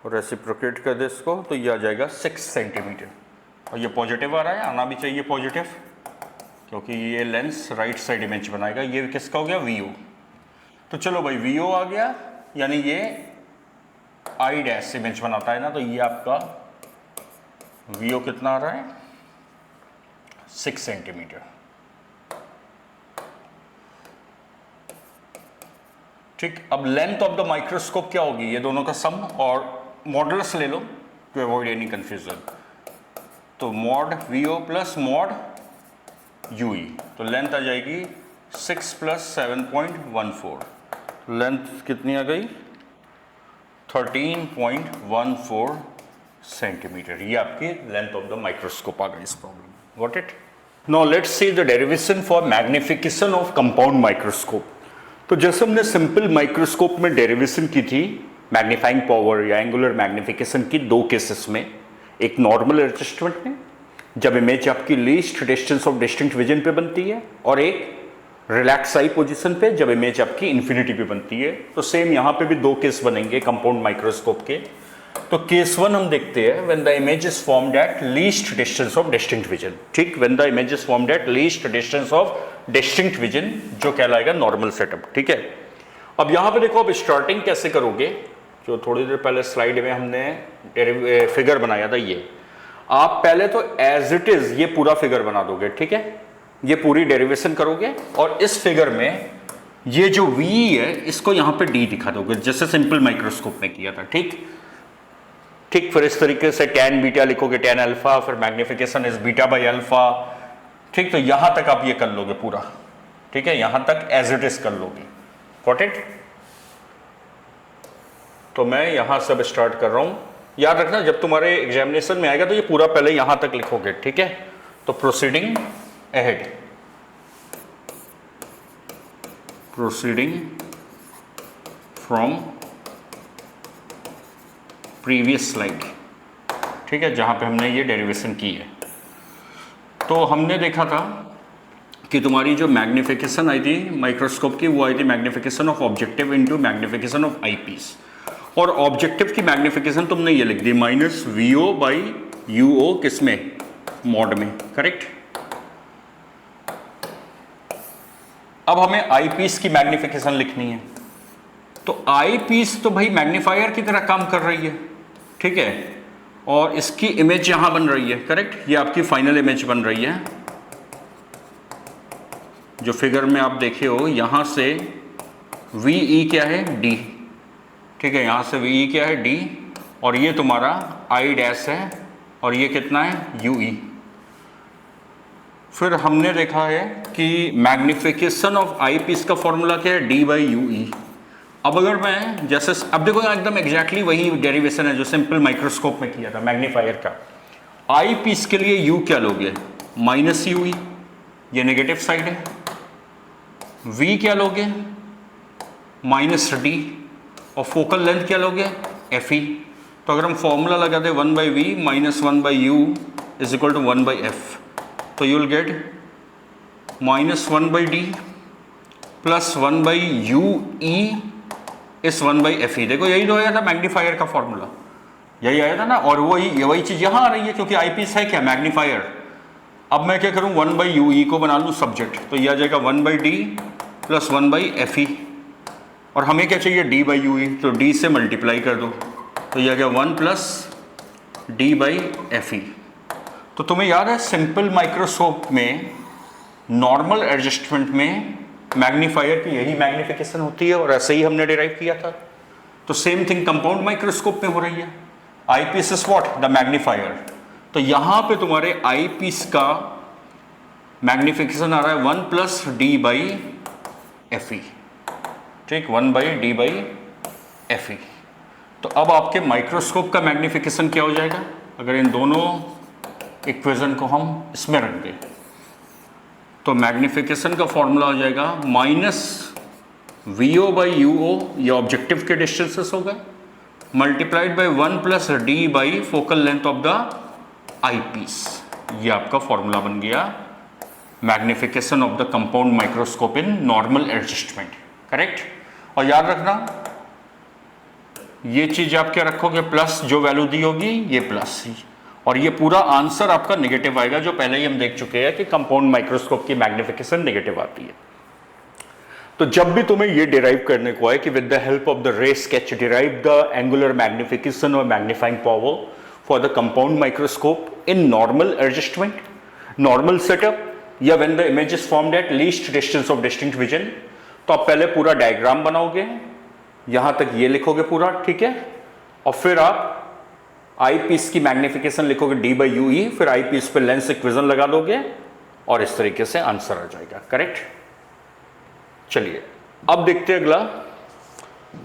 और रेसिप्रोकेट कर दे इसको तो ये आ जाएगा 6 सेंटीमीटर। और ये पॉजिटिव आ रहा है, आना भी चाहिए पॉजिटिव, क्योंकि ये लेंस राइट साइड इमेज बनाएगा। ये किसका हो गया, VO। तो चलो भाई VO आ गया, यानी ये आई डैश इमेज बनाता है ना, तो ये आपका VO कितना आ रहा है, 6 सेंटीमीटर। ठीक, अब लेंथ ऑफ द माइक्रोस्कोप क्या होगी, ये दोनों का सम, और मॉडुलस ले लो टू अवॉइड एनी कंफ्यूजन। तो mod VO plus mod UE, तो लेंथ आ जाएगी 6 प्लस 7.14। लेंथ कितनी आ गई, 13.14 सेंटीमीटर। ये आपकी लेंथ ऑफ द माइक्रोस्कोप आ गई इस problem. Got it? Now let's see the derivation for magnification of compound microscope. तो जैसे हमने सिंपल माइक्रोस्कोप में डेरिवेशन की थी मैग्नीफाइंग पावर या एंगुलर मैग्निफिकेशन की, दो केसेस में, एक नॉर्मल एडजस्टमेंट में जब इमेज आपकी least distance of distinct vision पे बनती है, और एक रिलैक्स आई पोजीशन पे जब इमेज आपकी इन्फिनिटी पे बनती है। तो सेम यहाँ पे भी दो केस बनेंगे कंपाउंड माइक्रोस्कोप के। तो केस 1 हम देखते हैं, when the image is formed at least distance of distinct vision. ठीक, when the image is formed at least distance of distinct vision, जो कहलाएगा नॉर्मल सेटअप। ठीक है, अब यहाँ पे देखो, अब स्टार्टिंग कैसे करोगे, जो थोड़ी देर पहले स्लाइड में हमने फिगर बनाया था, ये आप पहले तो एज इट इज ये पूरा फिगर बना दोगे। ठीक है, ये पूरी डेरिवेशन करोगे, और इस फिगर में ये जो V है इसको यहाँ पे D दिखा दोगे, जैसे सिंपल माइक्रोस्कोप में किया था। ठीक ठीक, फिर इस तरीके से tan बीटा लिखोगे, tan अल्फा, फिर magnification is beta by alpha. ठीक, तो यहां तक आप ये कर लोगे पूरा। ठीक है, यहां तक एज इट इज कर लोगे। Got it? तो मैं यहां से अब स्टार्ट कर रहा हूं। याद रखना, जब तुम्हारे एग्जामिनेशन में आएगा तो ये पूरा पहले यहां तक लिखोगे। ठीक है, तो proceeding ahead, proceeding from previous slide. ठीक है, जहां पे हमने ये डेरिवेशन की है, तो हमने देखा था कि तुम्हारी जो मैग्निफिकेशन आई थी माइक्रोस्कोप की, वो आई थी magnification of objective into magnification of eyepiece. और ऑब्जेक्टिव की मैग्निफिकेशन तुमने ये लिख दी -VO बाई UO, किसमें, मॉड में। करेक्ट। अब हमें आईपीस की मैग्निफिकेशन लिखनी है, तो आईपीस तो भाई मैग्नीफायर की तरह काम कर रही है। ठीक है, और इसकी इमेज यहां बन रही है। करेक्ट, ये आपकी फाइनल इमेज बन रही है, जो फिगर में आप देखे हो। यहां से VE क्या है, D। ठीक है, यहां से VE क्या है, D, और ये तुम्हारा I डैश है, और ये कितना है, UE। फिर हमने देखा है कि मैग्निफिकेशन ऑफ आई पीस का फॉर्मूला क्या है, D/UE। अब अगर मैं जैसे, अब देखो यहाँ एकदम एग्जैक्टली वही डेरिवेशन है जो सिंपल माइक्रोस्कोप में किया था मैग्नीफायर का। आई पीस के लिए U क्या लोगे, -UE, ये नेगेटिव साइड है। V क्या लोगे, -D, और फोकल लेंथ क्या लोगे, FE। तो अगर हम फॉर्मूला लगा दे 1/V minus 1/U is equal to 1/F, तो you will get -1/D plus 1/UE इस 1/FE। देखो यही तो आया था मैग्नीफायर का फॉर्मूला, यही आया था ना। और वही चीज यहां आ रही है, क्योंकि आईपीस है क्या, मैग्नीफायर। अब मैं क्या करूं, 1/UE को बना लूं सब्जेक्ट, तो यह आ जाएगा 1/D प्लस 1/FE। और हमें क्या चाहिए, D/UE, तो D से मल्टीप्लाई कर दो, तो यह आ गया 1 प्लस D/FE। तो तुम्हें याद है सिंपल माइक्रोस्कोप में नॉर्मल एडजस्टमेंट में मैग्नीफायर की यही मैग्निफिकेशन होती है और ऐसे ही हमने डिराइव किया था। तो सेम थिंग कंपाउंड माइक्रोस्कोप में हो रही है। Eye piece is what, the magnifier. तो यहां पे तुम्हारे आई पीस का मैग्निफिकेशन आ रहा है 1 plus D by F E, ठीक, 1 by D by F E. तो अब आपके माइक्रोस्कोप का मैग्निफिकेशन क्या हो जाएगा अगर इन दोनों इक्वेशन को हम इसमें रख दें? तो मैग्निफिकेशन का फॉर्मूला हो जाएगा minus V O by U O, ये ऑब्जेक्टिव के डिस्टेंसेस हो गए, multiplied by 1 plus D by focal length of the I piece. ये आपका फॉर्मूला बन गया magnification of the compound microscope in normal adjustment, correct. और याद रखना ये चीज आप क्या रखोगे, प्लस जो वैल्यू दी होगी ये प्लस, और ये पूरा आंसर आपका नेगेटिव आएगा, जो पहले ही हम देख चुके हैं कि कंपाउंड माइक्रोस्कोप की मैग्निफिकेशन नेगेटिव आती है। तो जब भी तुम्हें ये डिराइव करने को है कि with the help of the ray sketch derive the angular magnification और magnifying power for the compound microscope in normal adjustment, normal setup, या when the image is formed at least distance of distinct vision, तो आप पहले पूरा diagram बनाओगे, यहां तक ये लिखोगे पूरा, ठीक है, और फिर आप आई पीस की मैग्निफिकेशन लिखोगे डी बाई यू ई, फिर आई पीस पे लेंस इक्वेशन लगा दोगे और इस तरीके से आंसर आ जाएगा, करेक्ट। चलिए अब देखते हैं अगला,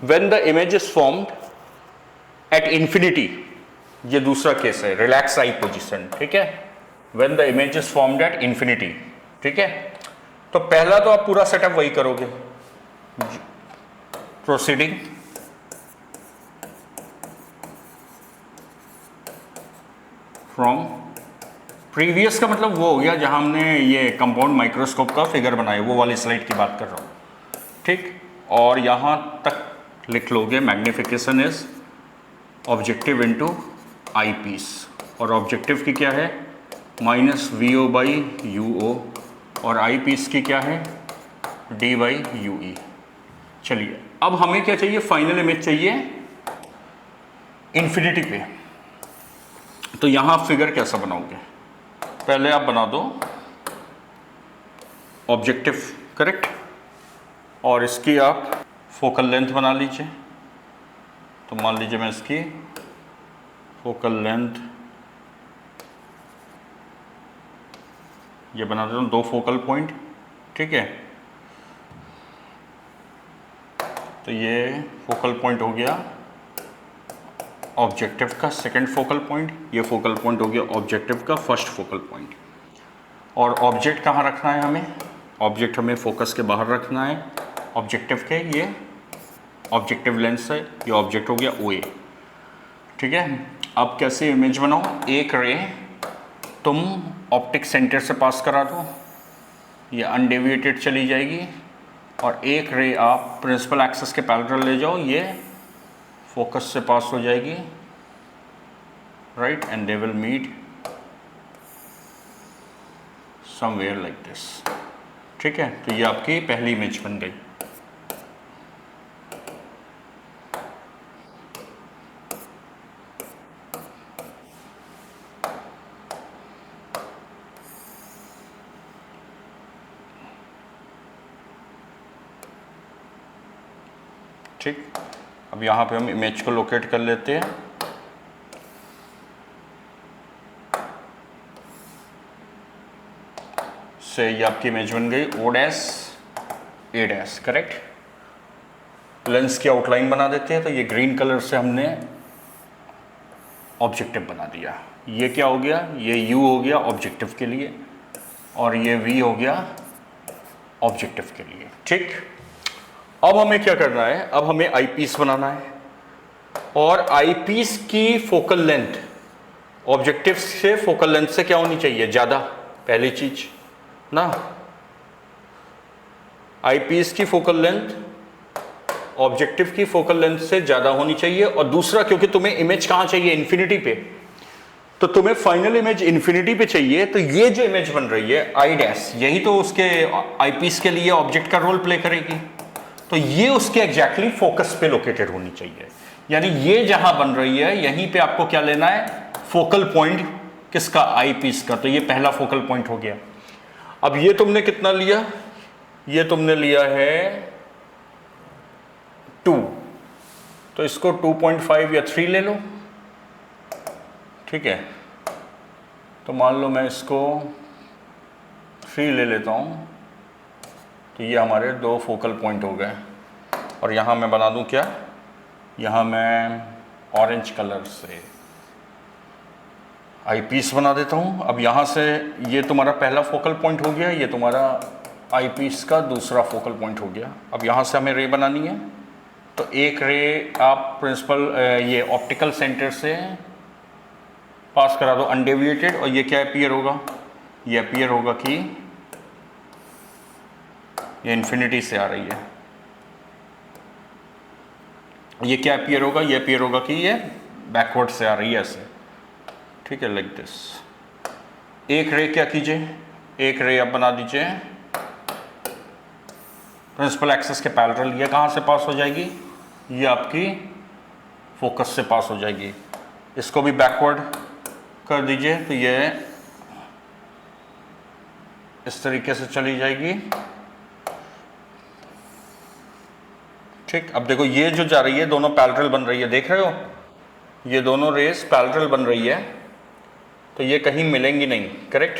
when the image is formed at infinity, ये दूसरा केस है, रिलैक्स आई पोजीशन, ठीक है, when the image is formed at infinity, ठीक है। तो पहला तो आप पूरा सेटअप वही करोगे, प्रोसीडिंग फ्रॉम प्रीवियस, का मतलब वो हो गया जहां हमने ये कंपाउंड माइक्रोस्कोप का फिगर बनाया, वो वाली स्लाइड की बात कर रहा हूं, ठीक। और यहां तक लिख लोगे magnification is objective into eye piece, और ऑब्जेक्टिव की क्या है minus V O by U O, और आई पीस की क्या है डी बाई यू ई। चलिए अब हमें क्या चाहिए, फाइनल इमेज चाहिए इन्फिनिटी पे। तो यहां फिगर कैसा बनाओगे, पहले आप बना दो ऑब्जेक्टिव, करेक्ट, और इसकी आप फोकल लेंथ बना लीजिए। तो मान लीजिए मैं इसकी फोकल लेंथ ये बना देता हूँ 2 फोकल पॉइंट, ठीक है। तो ये फोकल पॉइंट हो गया ऑब्जेक्टिव का सेकंड फोकल पॉइंट, ये फोकल पॉइंट हो गया ऑब्जेक्टिव का फर्स्ट फोकल पॉइंट। और ऑब्जेक्ट कहाँ रखना है हमें, ऑब्जेक्ट हमें फोकस के बाहर रखना है ऑब्जेक्टिव के, ये ऑब्जेक्टिव लेंस है, ये ऑब्जेक्ट हो गया ओ ए, ठीक है। अब कैसे इमेज बनाओ, एक रे तुम ऑप्टिक सेंटर से पास करा दो, ये अनडेविएटेड चली जाएगी, और एक रे आप प्रिंसिपल एक्सिस के पैरेलल ले जाओ, ये फोकस से पास हो जाएगी, right, and they will meet somewhere like this, ठीक है। तो ये आपकी पहली इमेज बन गई। ठीक, अब यहाँ पे हम इमेज को लोकेट कर लेते हैं। से ये आपकी इमेज बन गई ओ डैश ए डैश, करेक्ट। लेंस की आउटलाइन बना देते हैं, तो ये ग्रीन कलर से हमने ऑब्जेक्टिव बना दिया। ये क्या हो गया, ये यू हो गया ऑब्जेक्टिव के लिए, और ये वी हो गया ऑब्जेक्टिव के लिए, ठीक। अब हमें क्या करना है, अब हमें आई पीस बनाना है, और आई पीस की फोकल लेंथ ऑब्जेक्टिव से फोकल लेंथ से क्या होनी चाहिए, ज़्यादा, पहली चीज ना। आई पीस की फोकल लेंथ ऑब्जेक्टिव की फोकल लेंथ से ज़्यादा होनी चाहिए, और दूसरा क्योंकि तुम्हें इमेज कहाँ चाहिए, इन्फिनिटी पे, तो तुम्हें फाइनल इमेज इन्फिनिटी पे चाहिए। तो ये जो इमेज बन रही है आई डैश, यही तो उसके आई पीस के लिए ऑब्जेक्ट का रोल प्ले करेगी, तो ये उसके एग्जैक्टली फोकस पे लोकेटेड होनी चाहिए। यानी ये जहां बन रही है यहीं पे आपको क्या लेना है, फोकल पॉइंट किसका, आई पीस का। तो ये पहला फोकल पॉइंट हो गया। अब ये तुमने कितना लिया, ये तुमने लिया है 2, तो इसको 2.5 या 3 ले लो, ठीक है। तो मान लो मैं इसको 3 ले लेता हूँ, तो ये हमारे 2 फोकल पॉइंट हो गए। और यहाँ मैं बना दूँ क्या, यहाँ मैं ऑरेंज कलर से आई पीस बना देता हूँ। अब यहाँ से ये तुम्हारा पहला फोकल पॉइंट हो गया, ये तुम्हारा आई पीस का दूसरा फोकल पॉइंट हो गया। अब यहाँ से हमें रे बनानी है, तो एक रे आप प्रिंसिपल ये ऑप्टिकल सेंटर से पास करा दो अनडेविएटेड, और ये क्या अपीयर होगा, ये अपीयर होगा कि ये इन्फिनिटी से आ रही है। ये क्या अपीयर होगा, ये अपीयर होगा कि ये बैकवर्ड से आ रही है ऐसे, ठीक है, लाइक दिस। एक रे क्या कीजिए, एक रे आप बना दीजिए प्रिंसिपल एक्सिस के पैरेलल। ये कहाँ से पास हो जाएगी, ये आपकी फोकस से पास हो जाएगी। इसको भी बैकवर्ड कर दीजिए, तो ये इस तरीके से चली जाएगी, ठीक। अब देखो ये जो जा रही है दोनों पैरेलल बन रही है, देख रहे हो, ये दोनों रेस पैरेलल बन रही है, तो ये कहीं मिलेंगी नहीं, करेक्ट।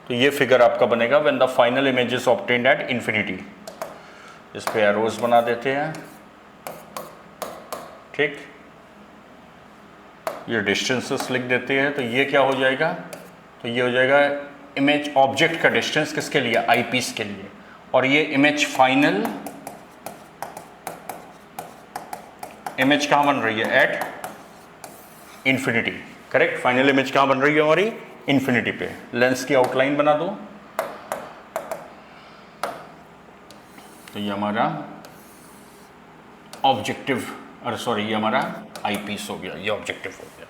तो ये फिगर आपका बनेगा when the final image is obtained at infinity. इस पे एरोज बना देते हैं, ठीक। ये डिस्टेंसेस लिख देते हैं, तो ये क्या हो जाएगा, तो ये हो जाएगा इमेज ऑब्जेक्ट का डिस्टेंस किसके लिए, आई पीस के लिए। और ये इमेज फाइनल इमेज कहाँ बन रही है, at infinity, correct. Final image कहाँ बन रही है हमारी, इंफिनिटी पे। लेंस की आउटलाइन बना दो, तो ये हमारा ऑब्जेक्टिव, अरे सॉरी, ये हमारा आई पीस हो गया, ये ऑब्जेक्टिव हो गया।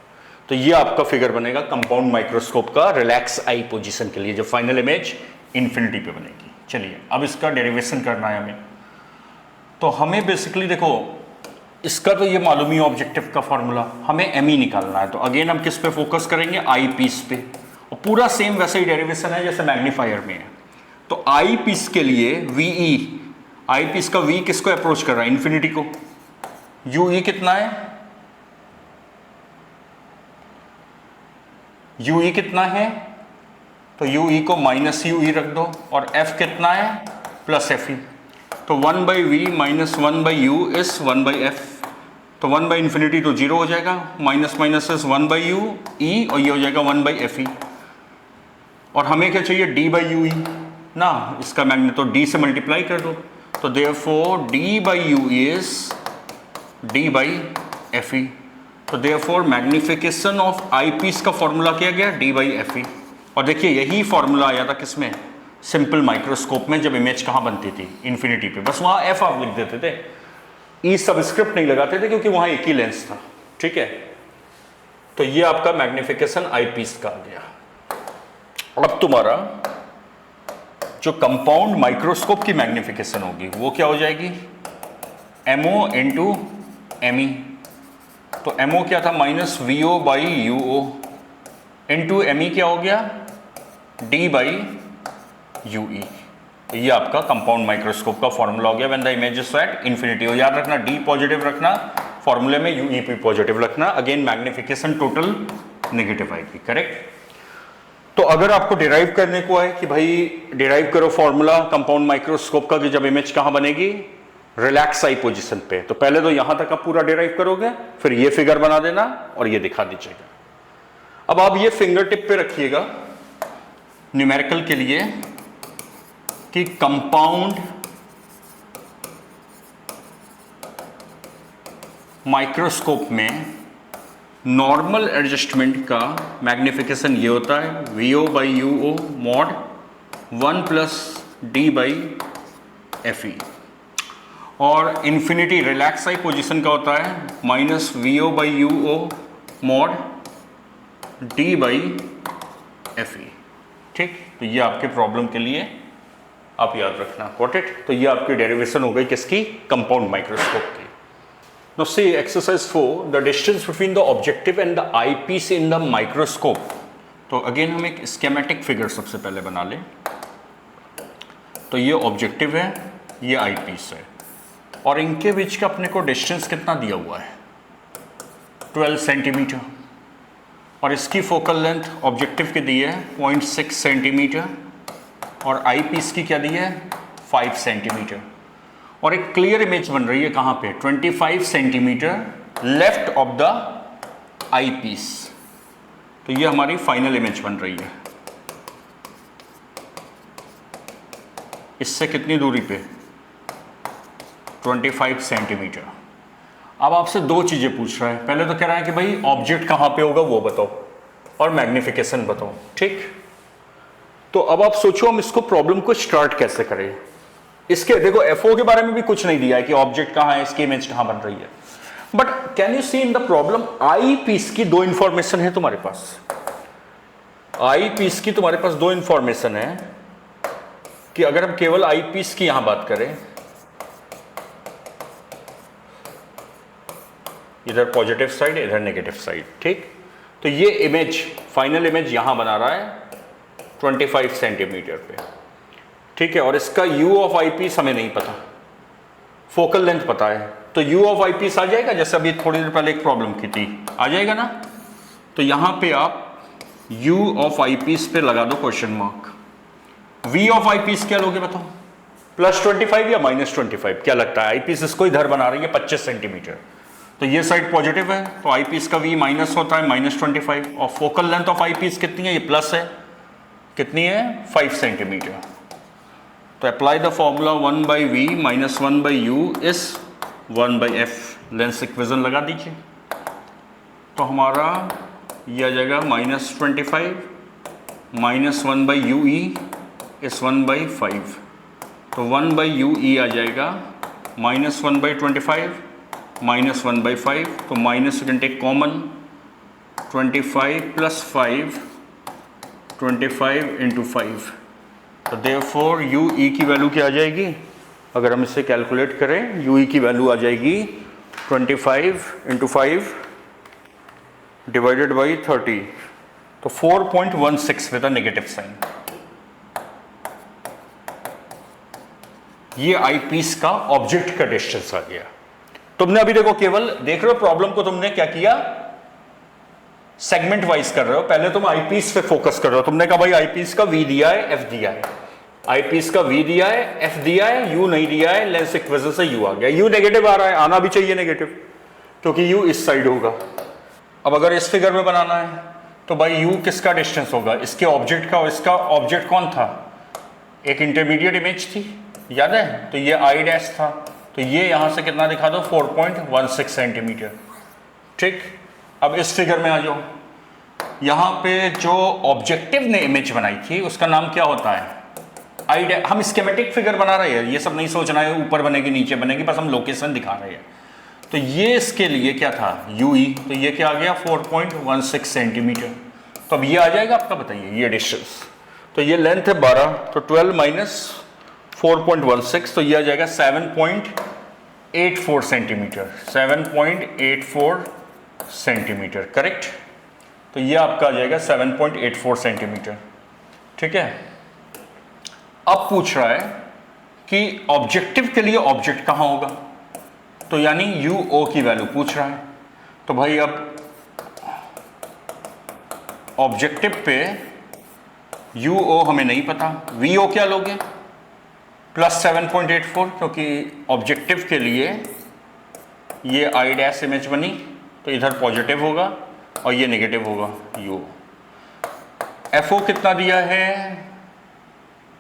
तो ये आपका फिगर बनेगा कंपाउंड माइक्रोस्कोप का रिलैक्स आई पोजीशन के लिए, जो फाइनल इमेज इंफिनिटी पे बनेगी। चलिए अब इसका डेरिवेशन करना है हमें। तो हमें बेसिकली देखो, इसका तो ये मालूम ही ऑब्जेक्टिव का फॉर्मूला, हमें एम ई निकालना है। तो अगेन हम किस पे फोकस करेंगे, आई पीस पे। और पूरा सेम वैसे ही डेरिवेशन है जैसे मैग्नीफायर में है। तो आई पीस के लिए वी ई, आई पीस का वी किसको अप्रोच कर रहा है, इंफिनिटी को। यू ई कितना है, यू ई कितना है, तो यू ई को माइनस यू ई रख दो, और एफ कितना है, प्लस एफ ई। तो 1/v minus 1/u is 1/f। तो 1/इंफिनिटी तो 0 हो जाएगा, minus minus is 1/u e, और ये हो जाएगा 1/fe। और हमें क्या चाहिए, d/ue ना, इसका मैग्नेट, तो d से मल्टीप्लाई कर दो। तो देयरफॉर d/u इज d/fe। तो therefore magnification of I piece का फॉर्मूला क्या गया, d/fe। और देखिए यही फॉर्मूला आया था किसमें, सिंपल माइक्रोस्कोप में, जब इमेज कहाँ बनती थी, इंफिनिटी पे। बस वहाँ एफ आप लिख देते थे, ई सबस्क्रिप्ट नहीं लगाते थे, क्योंकि वहाँ एक ही लेंस था, ठीक है। तो ये आपका मैग्निफिकेशन आई पीस का आ गया। अब तुम्हारा जो कंपाउंड माइक्रोस्कोप की मैग्निफिकेशन होगी वो क्या हो जाएगी, MO इंटू ME। तो MO क्या था, माइनस VO/UO इंटू ME क्या हो गया, D/UE। ये आपका कंपाउंड माइक्रोस्कोप का फॉर्मूला हो गया when the image is at infinity. और याद रखना D पॉजिटिव रखना फॉर्मूले में, UE भी पॉजिटिव रखना। अगेन मैग्निफिकेशन टोटल नेगेटिव आएगी, करेक्ट। तो अगर आपको डिराइव करने को है कि भाई डिराइव करो फॉर्मूला कंपाउंड माइक्रोस्कोप का कि जब इमेज कहाँ बनेगी, रिलैक्स आई पोजीशन पे, तो पहले तो यहां तक आप पूरा डिराइव करोगे, फिर ये फिगर बना देना और ये दिखा दीजिएगा। अब आप ये फिंगर टिप पे रखिएगा न्यूमेरिकल के लिए कि कंपाउंड माइक्रोस्कोप में नॉर्मल एडजस्टमेंट का मैग्निफिकेशन ये होता है VO/UO मॉड 1 + D/FE। और इन्फिनिटी रिलैक्स आई पोजीशन का होता है -VO/UO मॉड D/FE। ठीक, तो ये आपके प्रॉब्लम के लिए आप याद रखना, गॉट इट। तो ये आपकी डेरिवेशन हो गई किसकी, कंपाउंड माइक्रोस्कोप की। Now see exercise 4, the distance between the objective and the eyepiece in the microscope। तो अगेन हम एक स्केमेटिक फिगर सबसे पहले बना लें। तो ये ऑब्जेक्टिव है, ये आई पीस है, और इनके बीच का अपने को डिस्टेंस कितना दिया हुआ है 12 सेंटीमीटर, और इसकी फोकल लेंथ ऑब्जेक्टिव की दी है 0.6 सेंटीमीटर और आई पीस की क्या दी है 5 सेंटीमीटर, और एक क्लियर इमेज बन रही है कहाँ पे 25 centimetre left of the I piece. तो ये हमारी फाइनल इमेज बन रही है। इससे कितनी दूरी पे 25 सेंटीमीटर। अब आपसे दो चीज़ें पूछ रहा है, पहले तो कह रहा है कि भाई ऑब्जेक्ट कहाँ पे होगा वो बताओ और मैग्निफिकेशन बताओ, ठीक। तो अब आप सोचो हम इसको प्रॉब्लम को स्टार्ट कैसे करें। इसके देखो एफओ के बारे में भी कुछ नहीं दिया है कि ऑब्जेक्ट कहाँ है, इसकी इमेज कहाँ बन रही है, but can you see in the problem I piece की दो इंफॉर्मेशन है तुम्हारे पास। आई पीस की तुम्हारे पास दो इंफॉर्मेशन है कि अगर हम केवल आई पीस की यहां बात करें, इधर पॉजिटिव साइड इधर नेगेटिव साइड, ठीक। तो ये इमेज फाइनल इमेज यहां बना रहा है 25 सेंटीमीटर पे, ठीक है, और इसका यू ऑफ आई पीस हमें नहीं पता, फोकल लेंथ पता है, तो यू ऑफ आई पीस आ जाएगा, जैसे अभी थोड़ी देर पहले एक प्रॉब्लम की थी, आ जाएगा ना। तो यहां पे आप यू ऑफ आई पीस पे लगा दो question mark. V of eyepiece क्या लोगे बताओ, +25 या -25, क्या लगता है। आई पीस इसको इधर बना रही है 25 सेंटीमीटर, तो ये साइड पॉजिटिव है, तो आई पीस का वी माइनस होता है -25, और focal length of eyepiece कितनी है, ये प्लस है, कितनी है 5 सेंटीमीटर। तो apply the formula 1/v - 1/u is 1/f, lens equation लगा दीजिए। तो हमारा ये आ जाएगा -25 - 1/ue इस 1/5, तो 1/ue आ जाएगा -1/25 - 1/5, तो minus you can take common, 25 + 5 25 × 5, तो देयरफॉर ue की वैल्यू क्या आ जाएगी, अगर हम इसे कैलकुलेट करें ue की वैल्यू आ जाएगी 25 × 5 / 30, तो 4.16 विद अ नेगेटिव साइन। ये आई पीस का ऑब्जेक्ट का डिस्टेंस आ गया। तुमने अभी देखो केवल देख रहे हो प्रॉब्लम को, तुमने क्या किया सेगमेंट वाइज कर रहे हो, पहले तुम आई पीस पे फोकस कर रहे हो। तुमने कहा भाई आई पीस का वी दिया है एफ दिया है, आई पीस का वी दिया है एफ दिया है, यू नहीं दिया है, लेंस इक्वेशन से यू आ गया, यू नेगेटिव आ रहा है, आना भी चाहिए नेगेटिव क्योंकि यू इस साइड होगा। अब अगर इस फिगर में बनाना है तो भाई यू किसका डिस्टेंस होगा, इसके ऑब्जेक्ट का, और इसका ऑब्जेक्ट कौन था, एक इंटरमीडिएट इमेज थी याद है, तो ये आई डैश था, तो ये यहां से कितना दिखा दो 4.16 सेंटीमीटर, ठीक। अब इस फिगर में आ जाओ, यहां पे जो ऑब्जेक्टिव ने इमेज बनाई थी उसका नाम क्या होता है आई डैश। हम स्कीमेटिक फिगर बना रहे हैं, ये सब नहीं सोचना है ऊपर बनेगी नीचे बनेगी, बस हम लोकेशन दिखा रहे हैं। तो ये इसके लिए क्या था यूई, तो ये क्या आ गया 4.16 सेंटीमीटर। तो अब ये आ जाएगा आपका, बताइए ये डिस्टेंस, तो ये लेंथ है 12, तो 12 - 4.16, तो ये आ जाएगा 7.84 सेंटीमीटर, 7.84 सेंटीमीटर, करेक्ट। तो ये आपका आ जाएगा 7.84 सेंटीमीटर, ठीक है। अब पूछ रहा है कि ऑब्जेक्टिव के लिए ऑब्जेक्ट कहां होगा, तो यानी यू ओ की वैल्यू पूछ रहा है। तो भाई अब ऑब्जेक्टिव पे यू ओ हमें नहीं पता, वी ओ क्या लोगे +7.84, क्योंकि ऑब्जेक्टिव के लिए ये आई डैश इमेज बनी, तो इधर पॉजिटिव होगा और ये नेगेटिव होगा यू। एफ ओ कितना दिया है,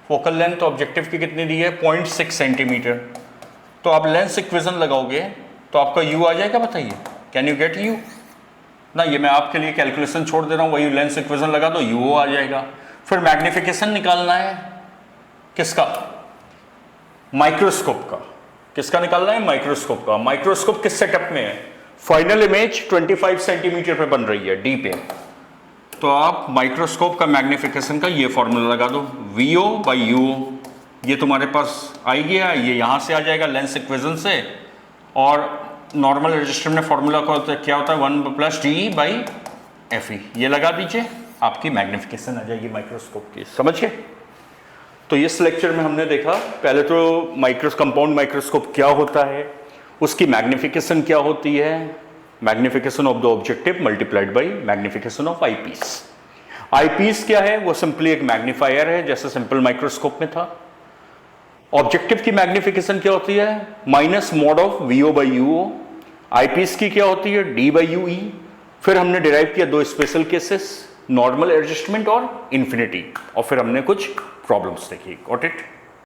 फोकल लेंथ ऑब्जेक्टिव की कितनी दी है 0.6 सेंटीमीटर, तो आप लेंस इक्वेशन लगाओगे तो आपका यू आ जाएगा, बताइए कैन यू गेट यू ना। ये मैं आपके लिए कैलकुलेशन छोड़ दे रहा हूँ, वही लेंस इक्वेशन लगा दो यू आ जाएगा। फिर मैग्निफिकेशन निकालना है किसका, माइक्रोस्कोप का। किसका निकालना है, माइक्रोस्कोप का। माइक्रोस्कोप किस सेटअप में है, फाइनल इमेज 25 सेंटीमीटर पे बन रही है डी पे, तो आप माइक्रोस्कोप का मैग्निफिकेशन का ये फॉर्मूला लगा दो VO/UO, ये तुम्हारे पास आ गया, ये यहाँ से आ जाएगा लेंस इक्वेशन से, और नॉर्मल रजिस्टर में फॉर्मूला क्या होता है 1 + DE/FE, ये लगा दीजिए, आपकी मैग्निफिकेशन आ जाएगी माइक्रोस्कोप की, समझ गए। तो इस लेक्चर में हमने देखा पहले तो कंपाउंड माइक्रोस्कोप क्या होता है, उसकी मैग्निफिकेशन क्या होती है, magnification of the objective multiplied by magnification of eyepiece. Eyepiece क्या है, वो सिंपली एक मैग्नीफायर है जैसे सिंपल माइक्रोस्कोप में था। ऑब्जेक्टिव की मैग्निफिकेशन क्या होती है, minus mod of V O by U O. Eyepiece की क्या होती है, डी बाई यू ई। फिर हमने डिराइव किया दो स्पेशल केसेस, नॉर्मल एडजस्टमेंट और इंफिनिटी, और फिर हमने कुछ प्रॉब्लम्स देखी। Got it.